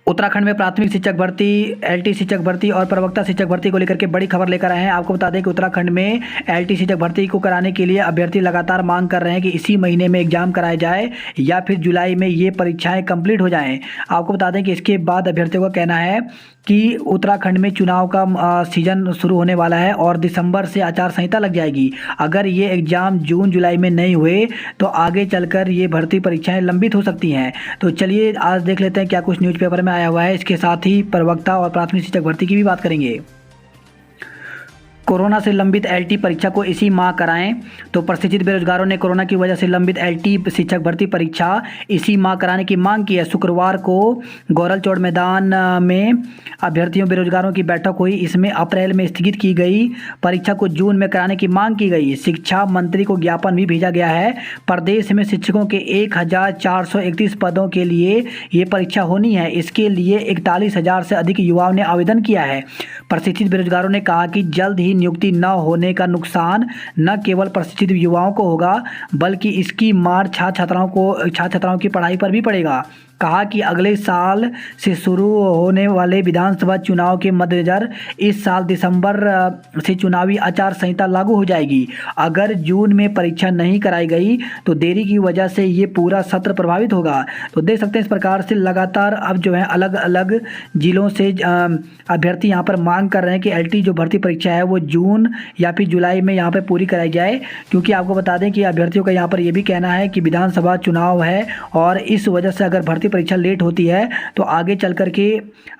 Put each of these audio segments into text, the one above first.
उत्तराखंड में प्राथमिक शिक्षक भर्ती, एलटी शिक्षक भर्ती और प्रवक्ता शिक्षक भर्ती को लेकर के बड़ी खबर लेकर आए हैं। आपको बता दें कि उत्तराखंड में एलटी शिक्षक भर्ती को कराने के लिए अभ्यर्थी लगातार मांग कर रहे हैं कि इसी महीने में एग्जाम कराया जाए या फिर जुलाई में ये परीक्षाएं कंप्लीट हो जाएं। आपको बता दें कि इसके बाद अभ्यर्थियों का कहना है कि उत्तराखंड में चुनाव का सीजन शुरू होने वाला है और दिसंबर से आचार संहिता लग जाएगी। अगर ये एग्ज़ाम जून जुलाई में नहीं हुए तो आगे चलकर ये भर्ती परीक्षाएं लंबित हो सकती हैं। तो चलिए आज देख लेते हैं क्या कुछ न्यूज़पेपर में आया हुआ है। इसके साथ ही प्रवक्ता और प्राथमिक शिक्षक भर्ती की भी बात करेंगे। कोरोना से लंबित एलटी परीक्षा को इसी माह कराएं। तो प्रशिक्षित बेरोजगारों ने कोरोना की वजह से लंबित एलटी शिक्षक भर्ती परीक्षा इसी माह कराने की मांग की है। शुक्रवार को गौरल चौड़ मैदान में अभ्यर्थियों बेरोजगारों की बैठक हुई। इसमें अप्रैल में स्थगित की गई परीक्षा को जून में कराने की मांग की गई। शिक्षा मंत्री को ज्ञापन भी भेजा गया है। प्रदेश में शिक्षकों के 1431 पदों के लिए ये परीक्षा होनी है। इसके लिए 41,000 से अधिक युवाओं ने आवेदन किया है। प्रशिक्षित बेरोजगारों ने कहा कि जल्द ही नियुक्ति न होने का नुकसान न केवल प्रशिक्षित युवाओं को होगा बल्कि इसकी मार छात्र छात्राओं की पढ़ाई पर भी पड़ेगा। कहा कि अगले साल से शुरू होने वाले विधानसभा चुनाव के मद्देनजर इस साल दिसंबर से चुनावी आचार संहिता लागू हो जाएगी। अगर जून में परीक्षा नहीं कराई गई तो देरी की वजह से ये पूरा सत्र प्रभावित होगा। तो देख सकते हैं इस प्रकार से लगातार अब जो है अलग अलग जिलों से अभ्यर्थी यहाँ पर मांग कर रहे हैं कि एलटी जो भर्ती परीक्षा है वो जून या फिर जुलाई में यहाँ पर पूरी कराई जाए। क्योंकि आपको बता दें कि अभ्यर्थियों का यहाँ पर ये भी कहना है कि विधानसभा चुनाव है और इस वजह से अगर भर्ती परीक्षा लेट होती है तो आगे चल करके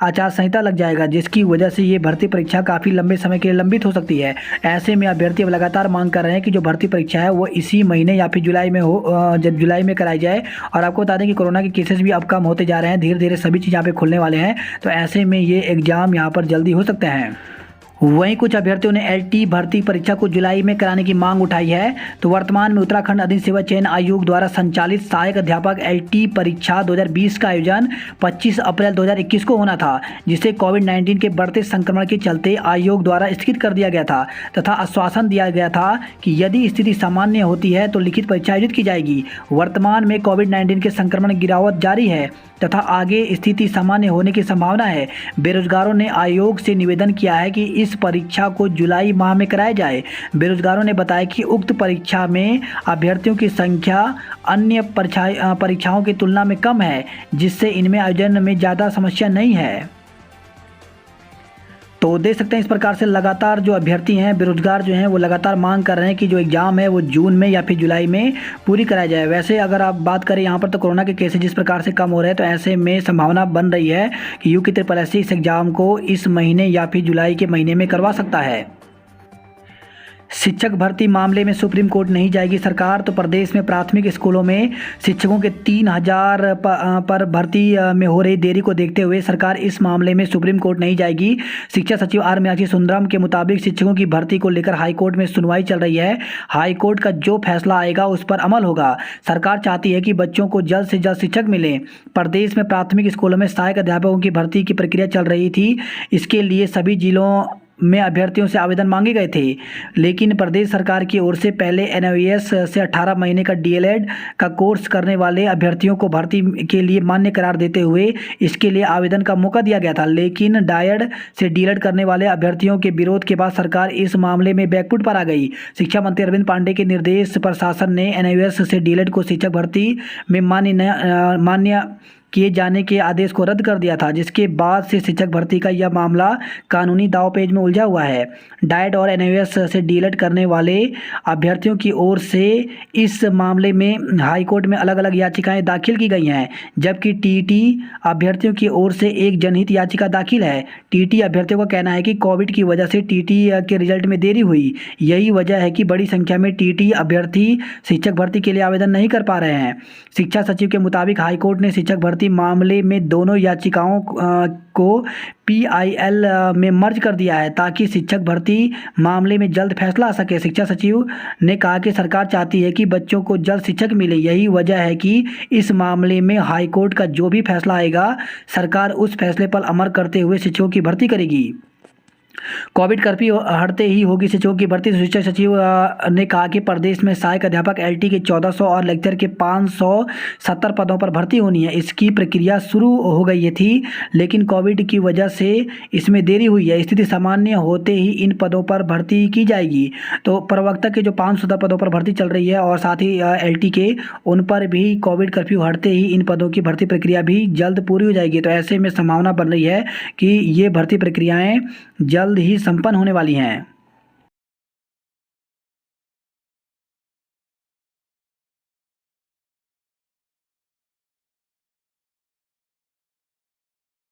आचार संहिता लग जाएगा, जिसकी वजह से ये भर्ती परीक्षा काफ़ी लंबे समय के लिए लंबित हो सकती है। ऐसे में अभ्यर्थी अब लगातार मांग कर रहे हैं कि जो भर्ती परीक्षा है वो इसी महीने या फिर जुलाई में हो, जब जुलाई में कराई जाए। और आपको बता दें कि कोरोना के केसेस भी अब कम होते जा रहे हैं, धीरे धीरे सभी चीज़ यहाँ पे खुलने वाले हैं। तो ऐसे में ये एग्ज़ाम यहाँ पर जल्दी हो सकते हैं। वहीं कुछ अभ्यर्थियों ने एलटी भर्ती परीक्षा को जुलाई में कराने की मांग उठाई है। तो वर्तमान में उत्तराखंड अधीन सेवा चयन आयोग द्वारा संचालित सहायक अध्यापक एलटी परीक्षा 2020 का आयोजन 25 अप्रैल 2021 को होना था, जिसे कोविड-19 के बढ़ते संक्रमण के चलते आयोग द्वारा स्थगित कर दिया गया था तथा आश्वासन दिया गया था कि यदि स्थिति सामान्य होती है तो लिखित परीक्षा आयोजित की जाएगी। वर्तमान में कोविड-19 के संक्रमण गिरावट जारी है तथा आगे स्थिति सामान्य होने की संभावना है। बेरोजगारों ने आयोग से निवेदन किया है कि इस परीक्षा को जुलाई माह में कराया जाए। बेरोजगारों ने बताया कि उक्त परीक्षा में अभ्यर्थियों की संख्या अन्य परीक्षाओं की तुलना में कम है, जिससे इनमें आयोजन में ज़्यादा समस्या नहीं है। तो देख सकते हैं इस प्रकार से लगातार जो अभ्यर्थी हैं बेरोजगार जो हैं वो लगातार मांग कर रहे हैं कि जो एग्ज़ाम है वो जून में या फिर जुलाई में पूरी कराई जाए। वैसे अगर आप बात करें यहाँ पर तो कोरोना के केसेस जिस प्रकार से कम हो रहे हैं तो ऐसे में संभावना बन रही है कि यूके SSSC इस एग्ज़ाम को इस महीने या फिर जुलाई के महीने में करवा सकता है। शिक्षक भर्ती मामले में सुप्रीम कोर्ट नहीं जाएगी सरकार। तो प्रदेश में प्राथमिक स्कूलों में शिक्षकों के 3,000 पर भर्ती में हो रही देरी को देखते हुए सरकार इस मामले में सुप्रीम कोर्ट नहीं जाएगी। शिक्षा सचिव आर मीनाक्षी सुंदरम के मुताबिक शिक्षकों की भर्ती को लेकर हाईकोर्ट में सुनवाई चल रही है। हाईकोर्ट का जो फैसला आएगा उस पर अमल होगा। सरकार चाहती है कि बच्चों को जल्द से जल्द शिक्षक मिले। प्रदेश में प्राथमिक स्कूलों में सहायक अध्यापकों की भर्ती की प्रक्रिया चल रही थी। इसके लिए सभी जिलों में अभ्यर्थियों से आवेदन मांगे गए थे, लेकिन प्रदेश सरकार की ओर से पहले NIOS से 18 महीने का DLED का कोर्स करने वाले अभ्यर्थियों को भर्ती के लिए मान्य करार देते हुए इसके लिए आवेदन का मौका दिया गया था। लेकिन डायड से DLED करने वाले अभ्यर्थियों के विरोध के बाद सरकार इस मामले में बैकफुट पर आ गई। शिक्षा मंत्री अरविंद पांडे के निर्देश पर शासन ने NIOS से DLED को शिक्षक भर्ती में मान्य किए जाने के आदेश को रद्द कर दिया था, जिसके बाद से शिक्षक भर्ती का यह मामला कानूनी दांवपेच में उलझा हुआ है। डाइट और NIOS से DLED करने वाले अभ्यर्थियों की ओर से इस मामले में हाईकोर्ट में अलग अलग याचिकाएं दाखिल की गई हैं, जबकि TET अभ्यर्थियों की ओर से एक जनहित याचिका दाखिल है। TET अभ्यर्थियों का कहना है कि कोविड की वजह से TET के रिजल्ट में देरी हुई। यही वजह है कि बड़ी संख्या में TET अभ्यर्थी शिक्षक भर्ती के लिए आवेदन नहीं कर पा रहे हैं। शिक्षा सचिव के मुताबिक हाईकोर्ट ने शिक्षक भर्ती मामले में दोनों याचिकाओं को PIL में मर्ज कर दिया है ताकि शिक्षक भर्ती मामले में जल्द फैसला आ सके। शिक्षा सचिव ने कहा कि सरकार चाहती है कि बच्चों को जल्द शिक्षक मिले। यही वजह है कि इस मामले में हाईकोर्ट का जो भी फैसला आएगा सरकार उस फैसले पर अमल करते हुए शिक्षकों की भर्ती करेगी। कोविड कर्फ्यू हटते ही होगी शिक्षकों की भर्ती। शिक्षा सचिव ने कहा कि प्रदेश में सहायक अध्यापक एलटी के 1400 और लेक्चर के 570 पदों पर भर्ती होनी है। इसकी प्रक्रिया शुरू हो गई थी, लेकिन कोविड की वजह से इसमें देरी हुई है। स्थिति सामान्य होते ही इन पदों पर भर्ती की जाएगी। तो प्रवक्ता के जो 570 पदों पर भर्ती चल रही है और साथ ही एलटी के, उन पर भी कोविड कर्फ्यू हटते ही इन पदों की भर्ती प्रक्रिया भी जल्द पूरी हो जाएगी। तो ऐसे में संभावना बन रही है कि ये भर्ती प्रक्रियाएं जल्द ही संपन्न होने वाली हैं।